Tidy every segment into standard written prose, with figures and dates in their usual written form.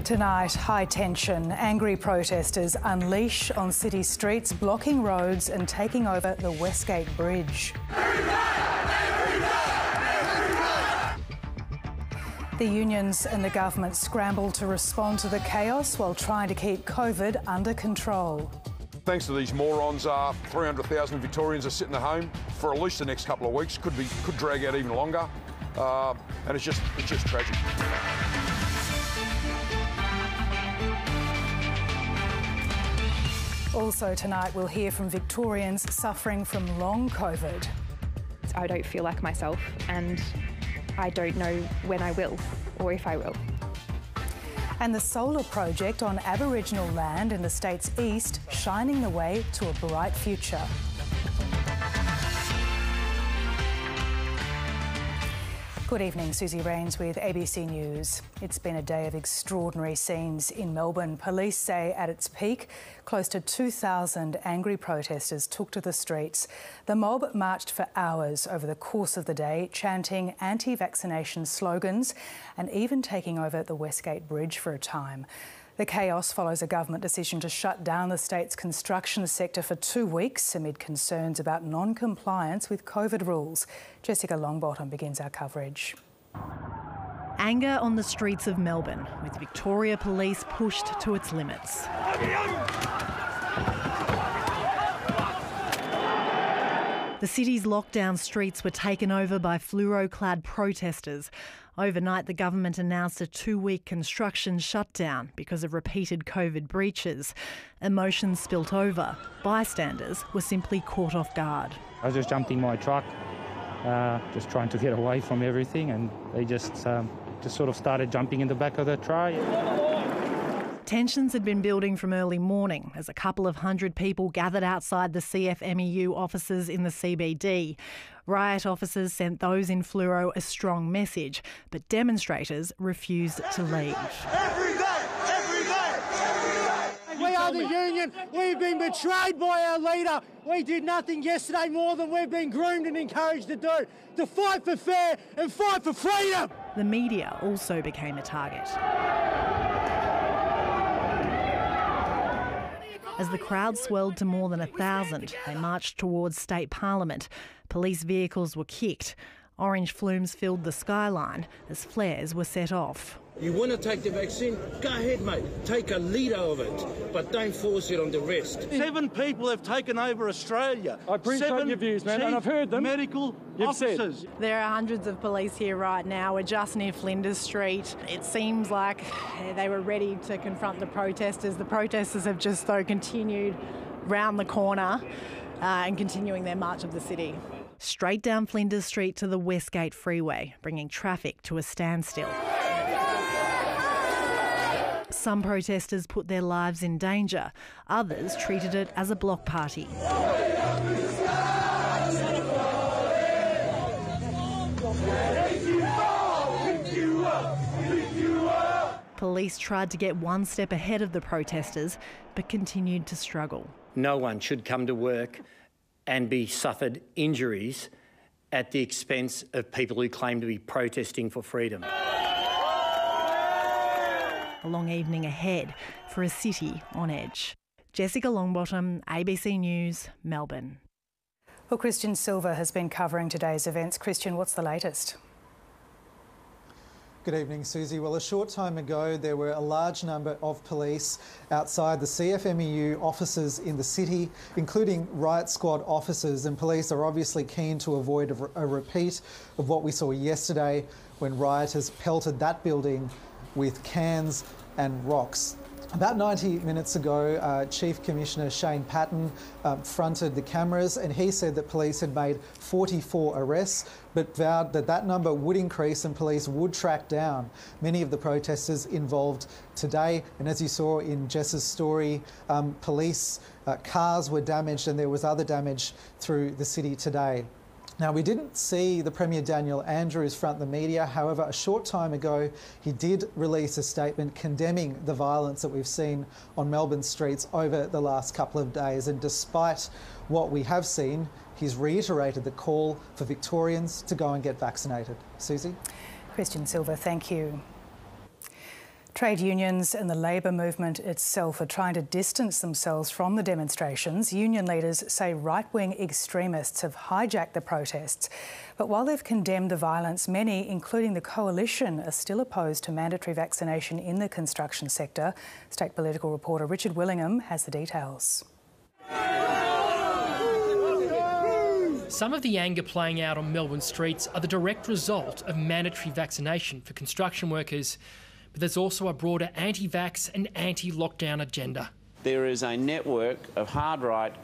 Tonight, high tension. Angry protesters unleash on city streets, blocking roads and taking over the Westgate Bridge. The unions and the government scramble to respond to the chaos while trying to keep COVID under control. Thanks to these morons, 300,000 Victorians are sitting at home for at least the next couple of weeks. Could drag out even longer, and it's just tragic. Also tonight, we'll hear from Victorians suffering from long COVID. I don't feel like myself, and I don't know when I will or if I will. And the solar project on Aboriginal land in the state's east, shining the way to a bright future. Good evening, Susie Rains with ABC News. It's been a day of extraordinary scenes in Melbourne. Police say at its peak, close to 2,000 angry protesters took to the streets. The mob marched for hours over the course of the day, chanting anti-vaccination slogans and even taking over the Westgate Bridge for a time. The chaos follows a government decision to shut down the state's construction sector for 2 weeks amid concerns about non-compliance with COVID rules. Jessica Longbottom begins our coverage. Anger on the streets of Melbourne, with Victoria Police pushed to its limits. The city's lockdown streets were taken over by fluoro-clad protesters. Overnight, the government announced a 2-week construction shutdown because of repeated COVID breaches. Emotions spilt over. Bystanders were simply caught off guard. I just jumped in my truck, just trying to get away from everything, and they just sort of started jumping in the back of the truck. Tensions had been building from early morning as a couple of hundred people gathered outside the CFMEU offices in the CBD. Riot officers sent those in fluoro a strong message, but demonstrators refused to leave. Every day! We are the union. We've been betrayed by our leader. We did nothing yesterday more than we've been groomed and encouraged to do, to fight for fair and fight for freedom. The media also became a target. As the crowd swelled to more than 1,000, they marched towards State Parliament. Police vehicles were kicked. Orange flumes filled the skyline as flares were set off. You want to take the vaccine? Go ahead, mate. Take a litre of it, but don't force it on the rest. 7 people have taken over Australia. I appreciate your views, man, and I've heard them. Medical officers. There are hundreds of police here right now. We're just near Flinders Street. It seems like they were ready to confront the protesters. The protesters have just, though, continued round the corner and continuing their march of the city. Straight down Flinders Street to the Westgate Freeway, bringing traffic to a standstill. Some protesters put their lives in danger. Others treated it as a block party. Police tried to get one step ahead of the protesters, but continued to struggle. No one should come to work and be suffered injuries at the expense of people who claim to be protesting for freedom. A long evening ahead for a city on edge. Jessica Longbottom, ABC News, Melbourne. Well, Christian Silver has been covering today's events. Christian, what's the latest? Good evening, Susie. Well, a short time ago, there were a large number of police outside the CFMEU offices in the city, including riot squad officers, and police are obviously keen to avoid a repeat of what we saw yesterday when rioters pelted that building with cans and rocks. About 90 minutes ago, Chief Commissioner Shane Patton fronted the cameras, and he said that police had made 44 arrests, but vowed that that number would increase and police would track down many of the protesters involved today. And as you saw in Jess's story, police cars were damaged and there was other damage through the city today. Now, we didn't see the Premier Daniel Andrews front the media. However, a short time ago, he did release a statement condemning the violence that we've seen on Melbourne streets over the last couple of days. And despite what we have seen, he's reiterated the call for Victorians to go and get vaccinated. Susie? Christian Silver, thank you. Trade unions and the labour movement itself are trying to distance themselves from the demonstrations. Union leaders say right-wing extremists have hijacked the protests. But while they've condemned the violence, many, including the Coalition, are still opposed to mandatory vaccination in the construction sector. State political reporter Richard Willingham has the details. Some of the anger playing out on Melbourne streets are the direct result of mandatory vaccination for construction workers. But there's also a broader anti-vax and anti-lockdown agenda. There is a network of hard-right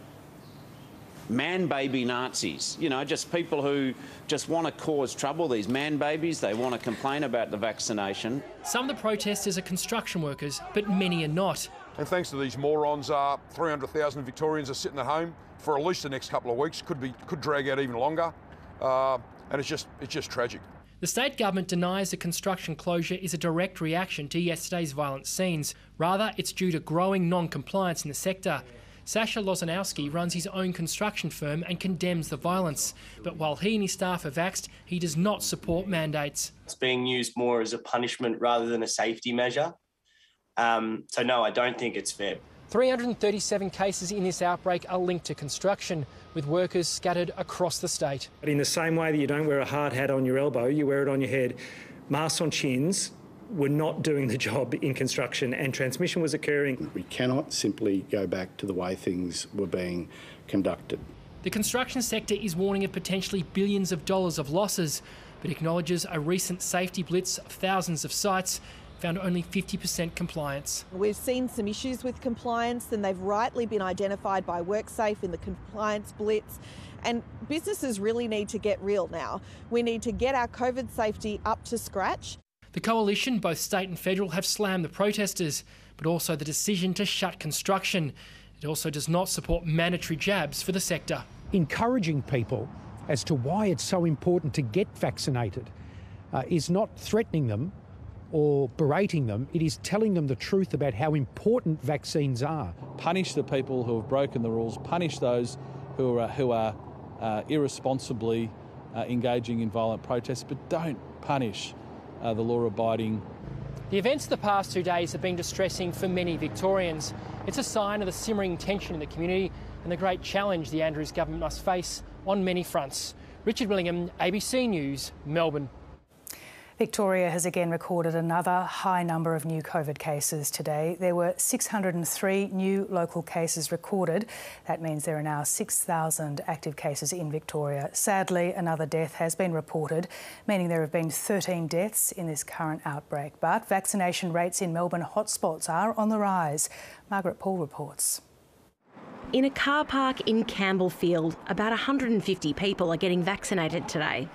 man-baby Nazis, you know, just people who just want to cause trouble, these man-babies. They want to complain about the vaccination. Some of the protesters are construction workers, but many are not. And thanks to these morons, 300,000 Victorians are sitting at home for at least the next couple of weeks. Could drag out even longer, and it's just tragic. The state government denies the construction closure is a direct reaction to yesterday's violent scenes. Rather, it's due to growing non-compliance in the sector. Sasha Lozanowski runs his own construction firm and condemns the violence. But while he and his staff are vaxxed, he does not support mandates. It's being used more as a punishment rather than a safety measure. So no, I don't think it's fair. 337 cases in this outbreak are linked to construction, with workers scattered across the state. But in the same way that you don't wear a hard hat on your elbow, you wear it on your head. Masks on chins were not doing the job in construction, and transmission was occurring. We cannot simply go back to the way things were being conducted. The construction sector is warning of potentially billions of dollars of losses, but acknowledges a recent safety blitz of thousands of sites found only 50% compliance. We've seen some issues with compliance, and they've rightly been identified by WorkSafe in the compliance blitz. And businesses really need to get real now. We need to get our COVID safety up to scratch. The Coalition, both state and federal, have slammed the protesters, but also the decision to shut construction. It also does not support mandatory jabs for the sector. Encouraging people as to why it's so important to get vaccinated is not threatening them or berating them. It is telling them the truth about how important vaccines are. Punish the people who have broken the rules, punish those who are irresponsibly engaging in violent protests, but don't punish the law-abiding. The events of the past 2 days have been distressing for many Victorians. It's a sign of the simmering tension in the community and the great challenge the Andrews government must face on many fronts. Richard Willingham, ABC News, Melbourne. Victoria has again recorded another high number of new COVID cases today. There were 603 new local cases recorded. That means there are now 6,000 active cases in Victoria. Sadly, another death has been reported, meaning there have been 13 deaths in this current outbreak. But vaccination rates in Melbourne hotspots are on the rise. Margaret Paul reports. In a car park in Campbellfield, about 150 people are getting vaccinated today.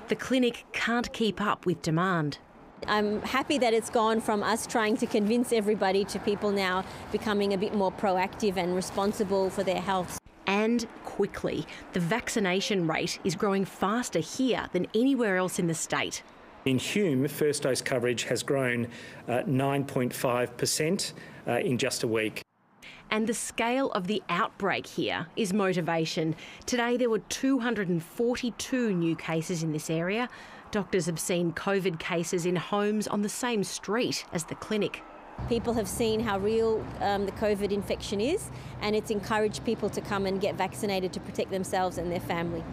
The clinic can't keep up with demand. I'm happy that it's gone from us trying to convince everybody to people now becoming a bit more proactive and responsible for their health. And quickly, the vaccination rate is growing faster here than anywhere else in the state. In Hume, first dose coverage has grown 9.5% in just a week. And the scale of the outbreak here is motivation. Today there were 242 new cases in this area. Doctors have seen COVID cases in homes on the same street as the clinic. People have seen how real the COVID infection is, and it's encouraged people to come and get vaccinated to protect themselves and their family.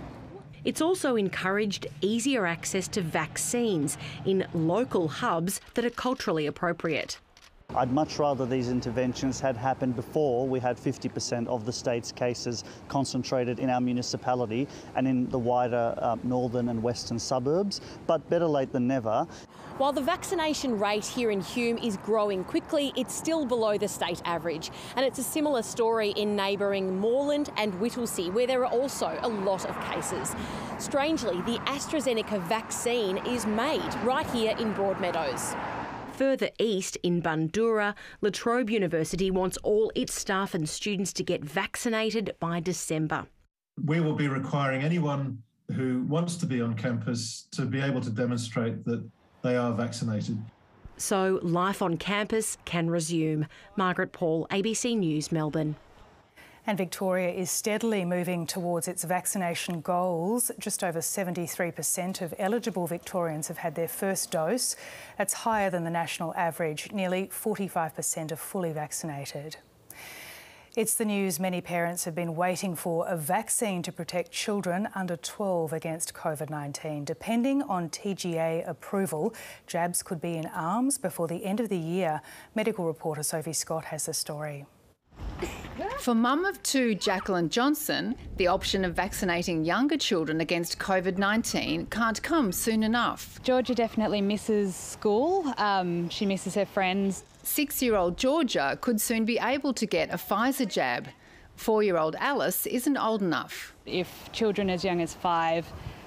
It's also encouraged easier access to vaccines in local hubs that are culturally appropriate. I'd much rather these interventions had happened before we had 50% of the state's cases concentrated in our municipality and in the wider northern and western suburbs, but better late than never. While the vaccination rate here in Hume is growing quickly, it's still below the state average. And it's a similar story in neighbouring Moreland and Whittlesea, where there are also a lot of cases. Strangely, the AstraZeneca vaccine is made right here in Broadmeadows. Further east in Bundoora, La Trobe University wants all its staff and students to get vaccinated by December. We will be requiring anyone who wants to be on campus to be able to demonstrate that they are vaccinated. So life on campus can resume. Margaret Paul, ABC News, Melbourne. And Victoria is steadily moving towards its vaccination goals. Just over 73% of eligible Victorians have had their first dose. That's higher than the national average. Nearly 45% are fully vaccinated. It's the news many parents have been waiting for, a vaccine to protect children under 12 against COVID-19. Depending on TGA approval, jabs could be in arms before the end of the year. Medical reporter Sophie Scott has the story. For mum of two, Jacqueline Johnson, the option of vaccinating younger children against COVID-19 can't come soon enough. Georgia definitely misses school. She misses her friends. 6-year-old Georgia could soon be able to get a Pfizer jab. 4-year-old Alice isn't old enough. If children as young as 5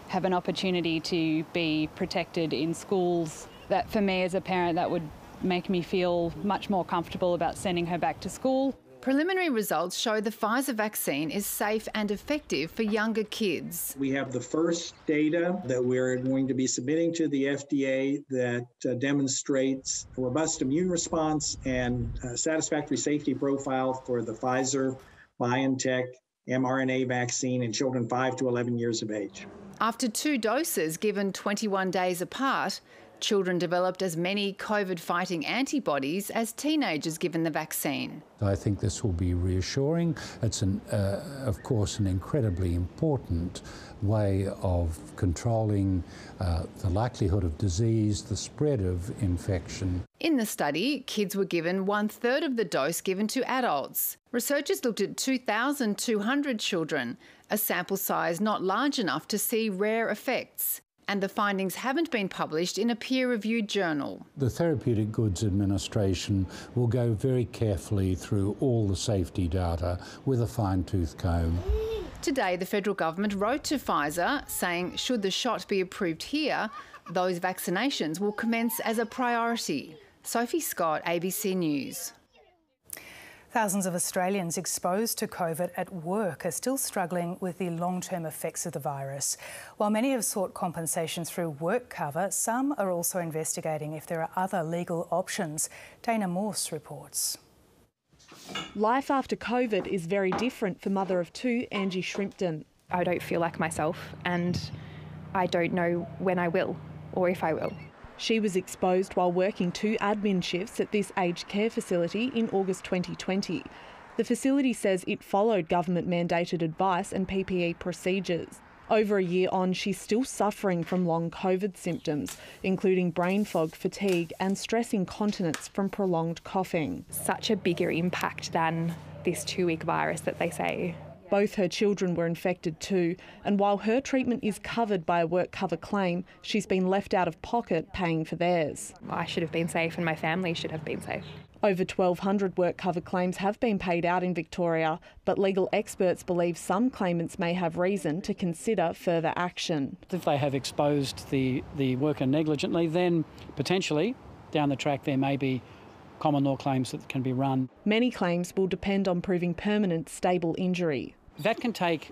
have an opportunity to be protected in schools, that for me as a parent, that would make me feel much more comfortable about sending her back to school. Preliminary results show the Pfizer vaccine is safe and effective for younger kids. We have the first data that we're going to be submitting to the FDA that demonstrates a robust immune response and satisfactory safety profile for the Pfizer-BioNTech mRNA vaccine in children 5 to 11 years of age. After 2 doses given 21 days apart, children developed as many COVID-fighting antibodies as teenagers given the vaccine. I think this will be reassuring. It's, of course, an incredibly important way of controlling the likelihood of disease, the spread of infection. In the study, kids were given 1/3 of the dose given to adults. Researchers looked at 2,200 children, a sample size not large enough to see rare effects. And the findings haven't been published in a peer-reviewed journal. The Therapeutic Goods Administration will go very carefully through all the safety data with a fine-tooth comb. Today, the federal government wrote to Pfizer saying should the shot be approved here, those vaccinations will commence as a priority. Sophie Scott, ABC News. Thousands of Australians exposed to COVID at work are still struggling with the long-term effects of the virus. While many have sought compensation through work cover, some are also investigating if there are other legal options. Dana Morse reports. Life after COVID is very different for mother of 2, Angie Shrimpton. I don't feel like myself and I don't know when I will or if I will. She was exposed while working 2 admin shifts at this aged care facility in August 2020. The facility says it followed government-mandated advice and PPE procedures. Over a year on, she's still suffering from long COVID symptoms, including brain fog, fatigue and stress incontinence from prolonged coughing. Such a bigger impact than this 2-week virus that they say. Both her children were infected too, and while her treatment is covered by a work cover claim, she's been left out of pocket paying for theirs. I should have been safe and my family should have been safe. Over 1,200 work cover claims have been paid out in Victoria, but legal experts believe some claimants may have reason to consider further action. If they have exposed the worker negligently, then potentially down the track there may be common law claims that can be run. Many claims will depend on proving permanent, stable injury. That can take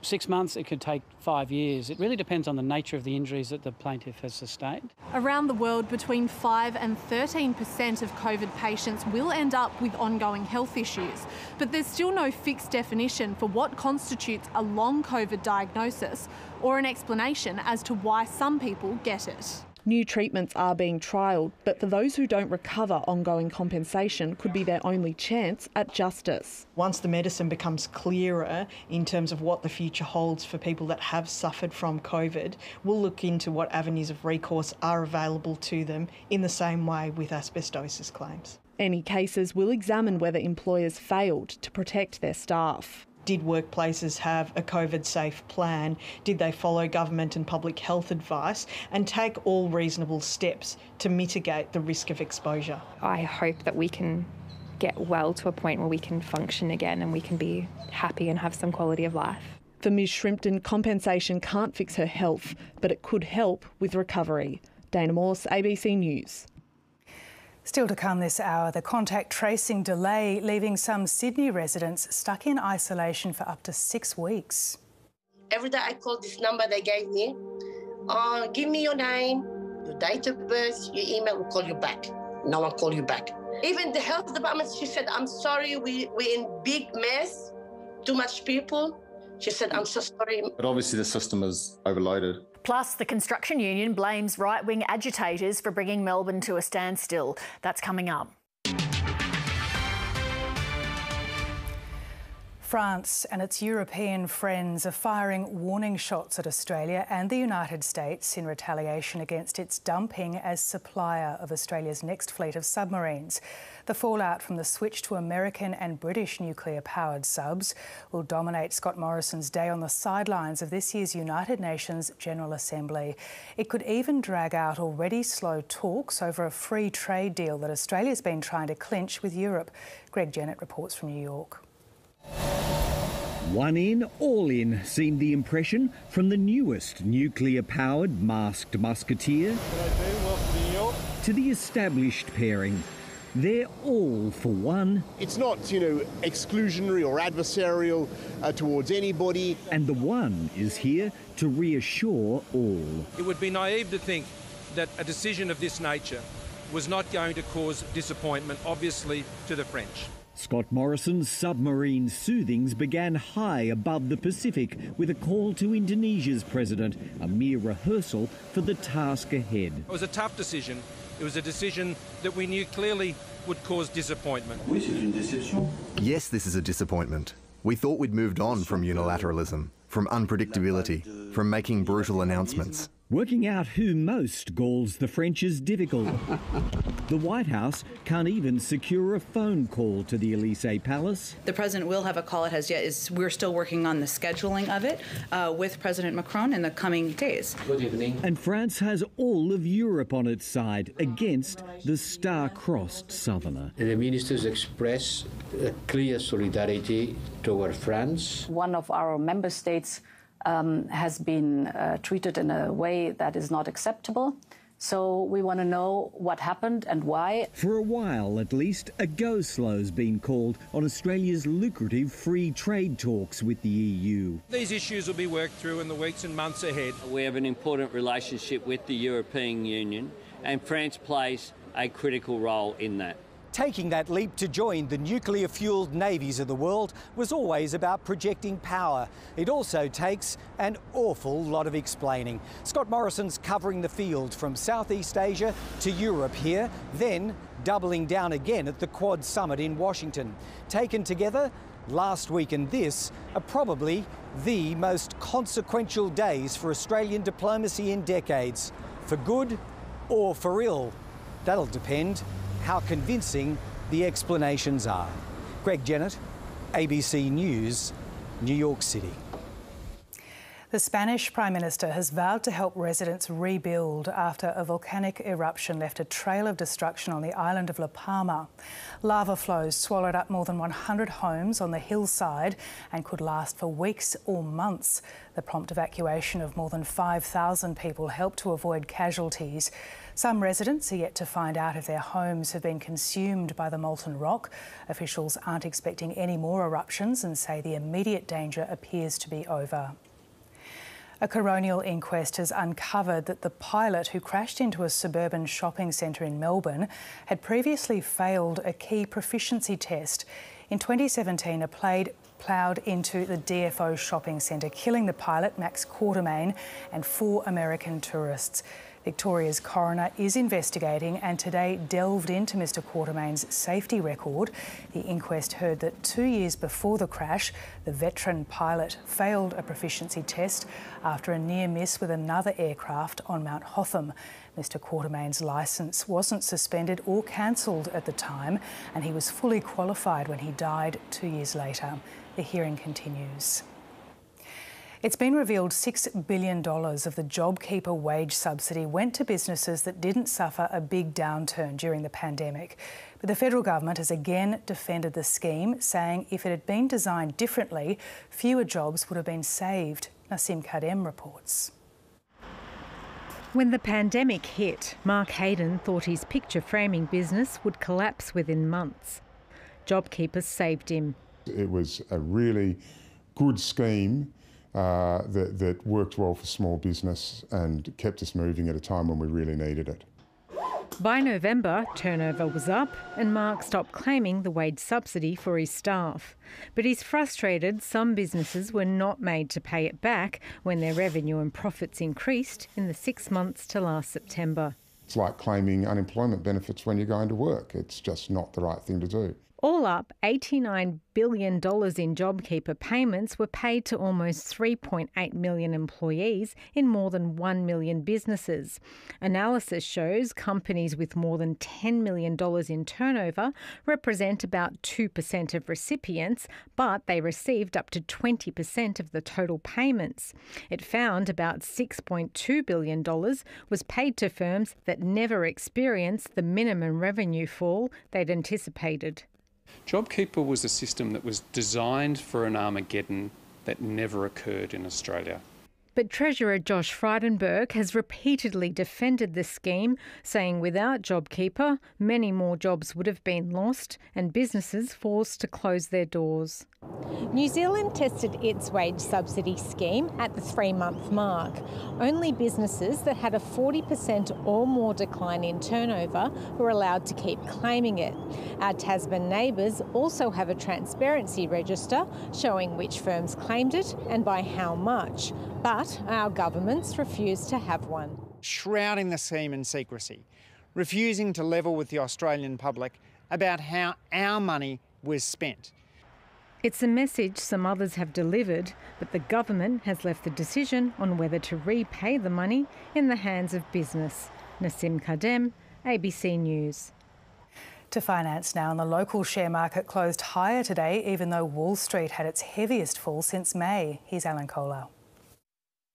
6 months, it could take 5 years. It really depends on the nature of the injuries that the plaintiff has sustained. Around the world, between 5 and 13% of COVID patients will end up with ongoing health issues. But there's still no fixed definition for what constitutes a long COVID diagnosis or an explanation as to why some people get it. New treatments are being trialled, but for those who don't recover, ongoing compensation could be their only chance at justice. Once the medicine becomes clearer in terms of what the future holds for people that have suffered from COVID, we'll look into what avenues of recourse are available to them in the same way with asbestosis claims. Any cases will examine whether employers failed to protect their staff. Did workplaces have a COVID-safe plan? Did they follow government and public health advice and take all reasonable steps to mitigate the risk of exposure? I hope that we can get well to a point where we can function again and we can be happy and have some quality of life. For Ms Shrimpton, compensation can't fix her health, but it could help with recovery. Dana Morse, ABC News. Still to come this hour, the contact tracing delay leaving some Sydney residents stuck in isolation for up to 6 weeks. Every day I call this number they gave me. Give me your name, your date of birth, your email, will call you back. No one call you back. Even the health department, she said, I'm sorry, we're in big mess, too much people. She said, I'm so sorry. But obviously the system is overloaded. Plus, the construction union blames right-wing agitators for bringing Melbourne to a standstill. That's coming up. France and its European friends are firing warning shots at Australia and the United States in retaliation against its dumping as supplier of Australia's next fleet of submarines. The fallout from the switch to American and British nuclear-powered subs will dominate Scott Morrison's day on the sidelines of this year's United Nations General Assembly. It could even drag out already slow talks over a free trade deal that Australia's been trying to clinch with Europe. Greg Jennett reports from New York. One in, all in, seemed the impression from the newest nuclear-powered masked musketeer to the established pairing. They're all for one. It's not, exclusionary or adversarial towards anybody. And the one is here to reassure all. It would be naive to think that a decision of this nature was not going to cause disappointment, obviously, to the French. Scott Morrison's submarine soothings began high above the Pacific with a call to Indonesia's president, a mere rehearsal for the task ahead. It was a tough decision. It was a decision that we knew clearly would cause disappointment. Yes, this is a disappointment. We thought we'd moved on from unilateralism, from unpredictability, from making brutal announcements. Working out who most galls the French is difficult. The White House can't even secure a phone call to the Elysee Palace. The President will have a call. We're still working on the scheduling of it with President Macron in the coming days. Good evening. And France has all of Europe on its side against the star-crossed southerner. The ministers express a clear solidarity toward France. One of our member states has been treated in a way that is not acceptable. So we want to know what happened and why. For a while, at least, a go-slow's been called on Australia's lucrative free trade talks with the EU. These issues will be worked through in the weeks and months ahead. We have an important relationship with the European Union, and France plays a critical role in that. Taking that leap to join the nuclear-fuelled navies of the world was always about projecting power. It also takes an awful lot of explaining. Scott Morrison's covering the field from Southeast Asia to Europe here, then doubling down again at the Quad Summit in Washington. Taken together, last week and this are probably the most consequential days for Australian diplomacy in decades. For good or for ill, that'll depend how convincing the explanations are. Greg Jennett, ABC News, New York City. The Spanish Prime Minister has vowed to help residents rebuild after a volcanic eruption left a trail of destruction on the island of La Palma. Lava flows swallowed up more than 100 homes on the hillside and could last for weeks or months. The prompt evacuation of more than 5,000 people helped to avoid casualties. Some residents are yet to find out if their homes have been consumed by the molten rock. Officials aren't expecting any more eruptions and say the immediate danger appears to be over. A coronial inquest has uncovered that the pilot who crashed into a suburban shopping centre in Melbourne had previously failed a key proficiency test. In 2017, a plane ploughed into the DFO shopping centre, killing the pilot, Max Quartermain, and 4 American tourists. Victoria's coroner is investigating and today delved into Mr Quartermain's safety record. The inquest heard that 2 years before the crash, the veteran pilot failed a proficiency test after a near miss with another aircraft on Mount Hotham. Mr Quartermain's licence wasn't suspended or cancelled at the time, and he was fully qualified when he died 2 years later. The hearing continues. It's been revealed $6 billion of the JobKeeper wage subsidy went to businesses that didn't suffer a big downturn during the pandemic. But the federal government has again defended the scheme, saying if it had been designed differently, fewer jobs would have been saved. Nasim Kadem reports. When the pandemic hit, Mark Hayden thought his picture framing business would collapse within months. JobKeeper saved him. It was a really good scheme that worked well for small business and kept us moving at a time when we really needed it. By November, turnover was up and Mark stopped claiming the wage subsidy for his staff. But he's frustrated some businesses were not made to pay it back when their revenue and profits increased in the 6 months to last September. It's like claiming unemployment benefits when you're going to work. It's just not the right thing to do. All up, $89 billion in JobKeeper payments were paid to almost 3.8 million employees in more than 1 million businesses. Analysis shows companies with more than $10 million in turnover represent about 2% of recipients, but they received up to 20% of the total payments. It found about $6.2 billion was paid to firms that never experienced the minimum revenue fall they'd anticipated. JobKeeper was a system that was designed for an Armageddon that never occurred in Australia. But Treasurer Josh Frydenberg has repeatedly defended the scheme, saying without JobKeeper, many more jobs would have been lost and businesses forced to close their doors. New Zealand tested its wage subsidy scheme at the 3-month mark. Only businesses that had a 40% or more decline in turnover were allowed to keep claiming it. Our Tasman neighbours also have a transparency register showing which firms claimed it and by how much. But our governments refused to have one. Shrouding the scheme in secrecy, refusing to level with the Australian public about how our money was spent. It's a message some others have delivered, but the government has left the decision on whether to repay the money in the hands of business. Nassim Kadem, ABC News. To finance now, and the local share market closed higher today, even though Wall Street had its heaviest fall since May. Here's Alan Kohler.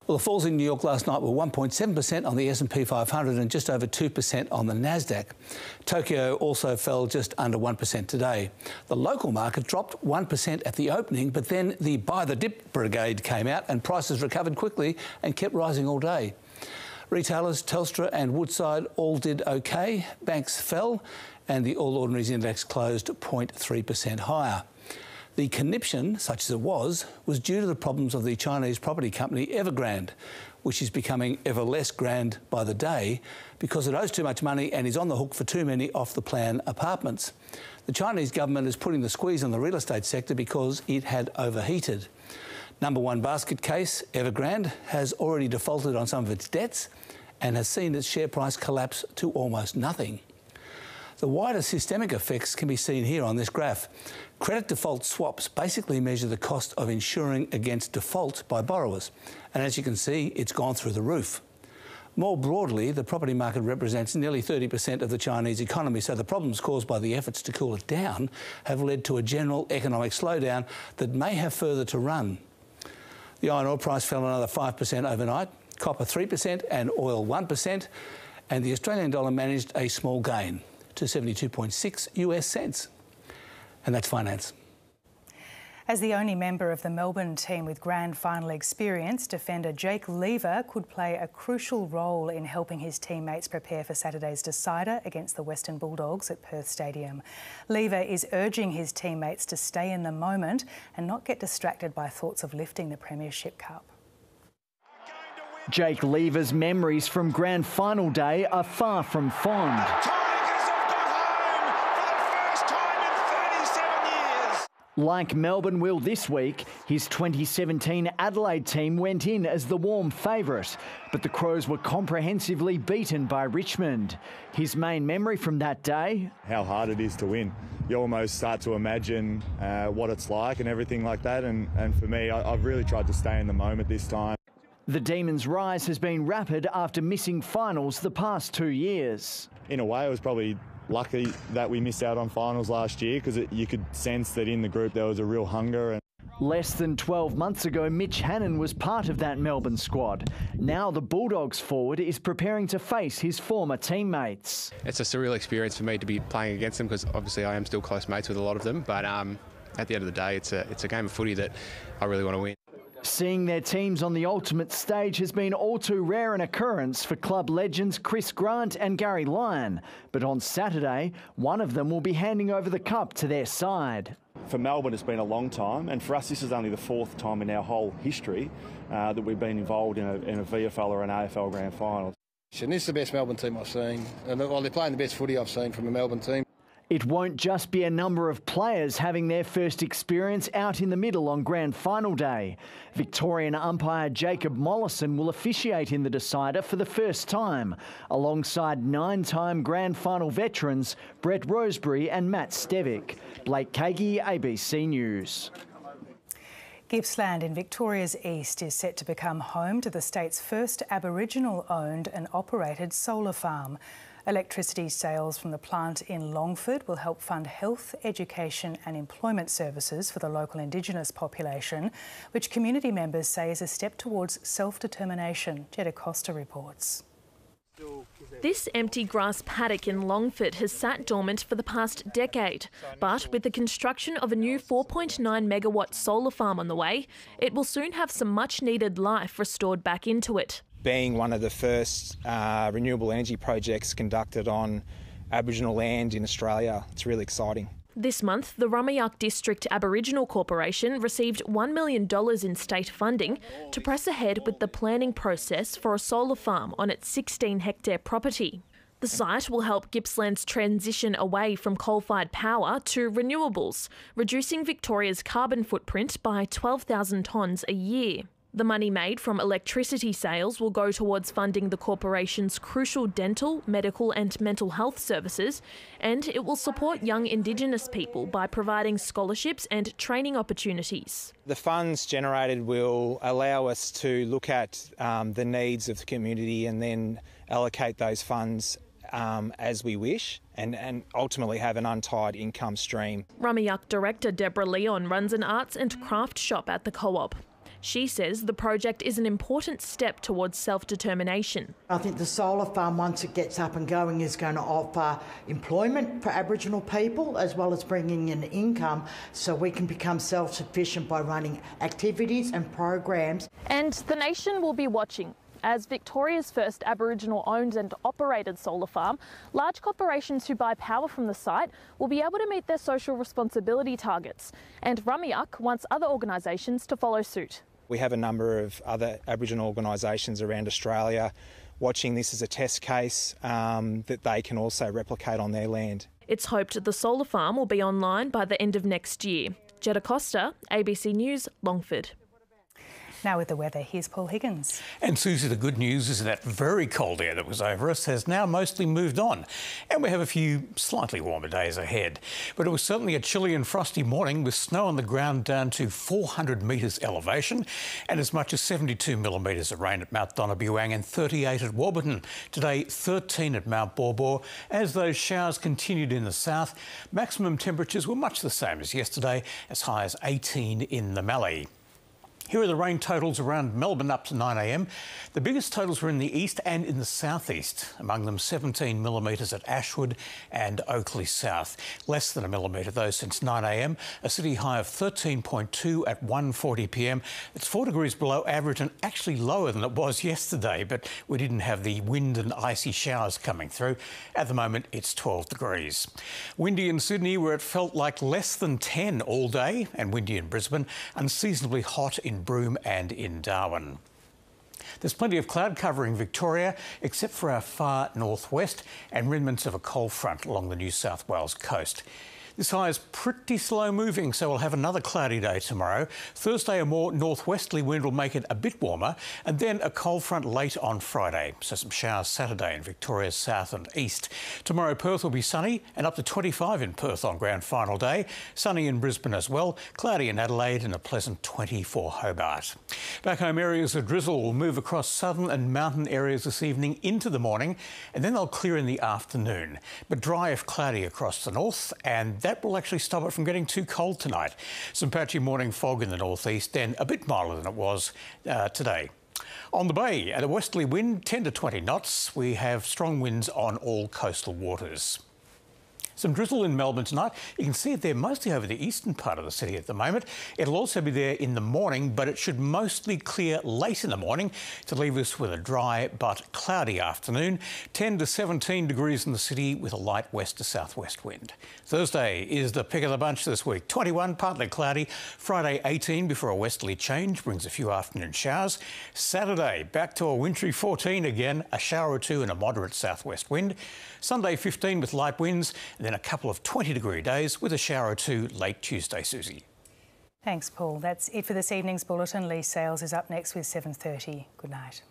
Well, the falls in New York last night were 1.7% on the S&P 500 and just over 2% on the Nasdaq. Tokyo also fell just under 1% today. The local market dropped 1% at the opening, but then the buy the dip brigade came out and prices recovered quickly and kept rising all day. Retailers Telstra and Woodside all did okay. Banks fell and the All Ordinaries Index closed 0.3% higher. The conniption, such as it was due to the problems of the Chinese property company Evergrande, which is becoming ever less grand by the day because it owes too much money and is on the hook for too many off-the-plan apartments. The Chinese government is putting the squeeze on the real estate sector because it had overheated. Number one basket case, Evergrande, has already defaulted on some of its debts and has seen its share price collapse to almost nothing. The wider systemic effects can be seen here on this graph. Credit default swaps basically measure the cost of insuring against default by borrowers. And as you can see, it's gone through the roof. More broadly, the property market represents nearly 30% of the Chinese economy, so the problems caused by the efforts to cool it down have led to a general economic slowdown that may have further to run. The iron ore price fell another 5% overnight, copper 3% and oil 1%, and the Australian dollar managed a small gain to 72.6 US cents. And that's finance. As the only member of the Melbourne team with grand final experience, defender Jake Lever could play a crucial role in helping his teammates prepare for Saturday's decider against the Western Bulldogs at Perth Stadium. Lever is urging his teammates to stay in the moment and not get distracted by thoughts of lifting the Premiership Cup. Jake Lever's memories from grand final day are far from fond. Like Melbourne will this week, his 2017 Adelaide team went in as the warm favourite, but the Crows were comprehensively beaten by Richmond. His main memory from that day? How hard it is to win. You almost start to imagine what it's like and everything like that, and for me, I've really tried to stay in the moment this time. The Demons' rise has been rapid after missing finals the past 2 years. In a way, it was probably lucky that we missed out on finals last year because you could sense that in the group there was a real hunger. Less than 12 months ago, Mitch Hannon was part of that Melbourne squad. Now the Bulldogs forward is preparing to face his former teammates. It's a surreal experience for me to be playing against them because obviously I am still close mates with a lot of them, but at the end of the day it's a game of footy that I really want to win. Seeing their teams on the ultimate stage has been all too rare an occurrence for club legends Chris Grant and Gary Lyon. But on Saturday, one of them will be handing over the cup to their side. For Melbourne, it's been a long time, and for us, this is only the fourth time in our whole history that we've been involved in a VFL or an AFL Grand Final. This is the best Melbourne team I've seen, and they're playing the best footy I've seen from a Melbourne team. It won't just be a number of players having their first experience out in the middle on grand final day. Victorian umpire Jacob Mollison will officiate in the decider for the first time, alongside 9-time grand final veterans Brett Roseberry and Matt Stevic. Blake Kagi, ABC News. Gippsland in Victoria's east is set to become home to the state's first Aboriginal-owned and operated solar farm. Electricity sales from the plant in Longford will help fund health, education and employment services for the local Indigenous population, which community members say is a step towards self-determination. Jetta Costa reports. This empty grass paddock in Longford has sat dormant for the past decade, but with the construction of a new 4.9 megawatt solar farm on the way, it will soon have some much needed life restored back into it. Being one of the first renewable energy projects conducted on Aboriginal land in Australia, it's really exciting. This month, the Rummayuck District Aboriginal Corporation received $1 million in state funding to press ahead with the planning process for a solar farm on its 16-hectare property. The site will help Gippsland's transition away from coal-fired power to renewables, reducing Victoria's carbon footprint by 12,000 tonnes a year. The money made from electricity sales will go towards funding the corporation's crucial dental, medical and mental health services, and it will support young Indigenous people by providing scholarships and training opportunities. The funds generated will allow us to look at the needs of the community and then allocate those funds as we wish and ultimately have an untied income stream. Rummayuck director Deborah Leon runs an arts and craft shop at the co-op. She says the project is an important step towards self-determination. I think the solar farm, once it gets up and going, is going to offer employment for Aboriginal people as well as bringing in income so we can become self-sufficient by running activities and programs. And the nation will be watching. As Victoria's first Aboriginal-owned and operated solar farm, large corporations who buy power from the site will be able to meet their social responsibility targets. And Rummayuck wants other organisations to follow suit. We have a number of other Aboriginal organisations around Australia watching this as a test case that they can also replicate on their land. It's hoped the solar farm will be online by the end of next year. Jetta Costa, ABC News, Longford. Now with the weather, here's Paul Higgins. And Susie, the good news is that very cold air that was over us has now mostly moved on. And we have a few slightly warmer days ahead. But it was certainly a chilly and frosty morning with snow on the ground down to 400 metres elevation and as much as 72 millimetres of rain at Mount Donabuang and 38 at Warburton. Today, 13 at Mount Borbor. As those showers continued in the south, maximum temperatures were much the same as yesterday, as high as 18 in the Mallee. Here are the rain totals around Melbourne up to 9 a.m. The biggest totals were in the east and in the southeast, among them 17 millimetres at Ashwood and Oakley South. Less than a millimetre though since 9 a.m, a city high of 13.2 at 1:40 p.m. It's 4 degrees below average and actually lower than it was yesterday, but we didn't have the wind and icy showers coming through. At the moment, it's 12 degrees. Windy in Sydney, where it felt like less than 10 all day, and windy in Brisbane, unseasonably hot in Broome and in Darwin. There's plenty of cloud cover in Victoria, except for our far northwest and remnants of a cold front along the New South Wales coast. This high is pretty slow moving, so we'll have another cloudy day tomorrow. Thursday, a more northwesterly wind will make it a bit warmer, and then a cold front late on Friday. So some showers Saturday in Victoria's south and east. Tomorrow, Perth will be sunny and up to 25 in Perth on grand final day. Sunny in Brisbane as well, cloudy in Adelaide and a pleasant 20 for Hobart. Back home, areas of drizzle will move across southern and mountain areas this evening into the morning, and then they'll clear in the afternoon. But dry if cloudy across the north, and that will actually stop it from getting too cold tonight. Some patchy morning fog in the northeast and a bit milder than it was today. On the bay, at a westerly wind, 10 to 20 knots. We have strong winds on all coastal waters. Some drizzle in Melbourne tonight. You can see it there mostly over the eastern part of the city at the moment. It'll also be there in the morning, but it should mostly clear late in the morning to leave us with a dry but cloudy afternoon. 10 to 17 degrees in the city with a light west to southwest wind. Thursday is the pick of the bunch this week. 21, partly cloudy. Friday 18 before a westerly change brings a few afternoon showers. Saturday back to a wintry 14 again, a shower or two and a moderate southwest wind. Sunday 15 with light winds, and then a couple of 20-degree days with a shower or two late Tuesday, Susie. Thanks, Paul. That's it for this evening's bulletin. Lee Sales is up next with 7:30. Good night.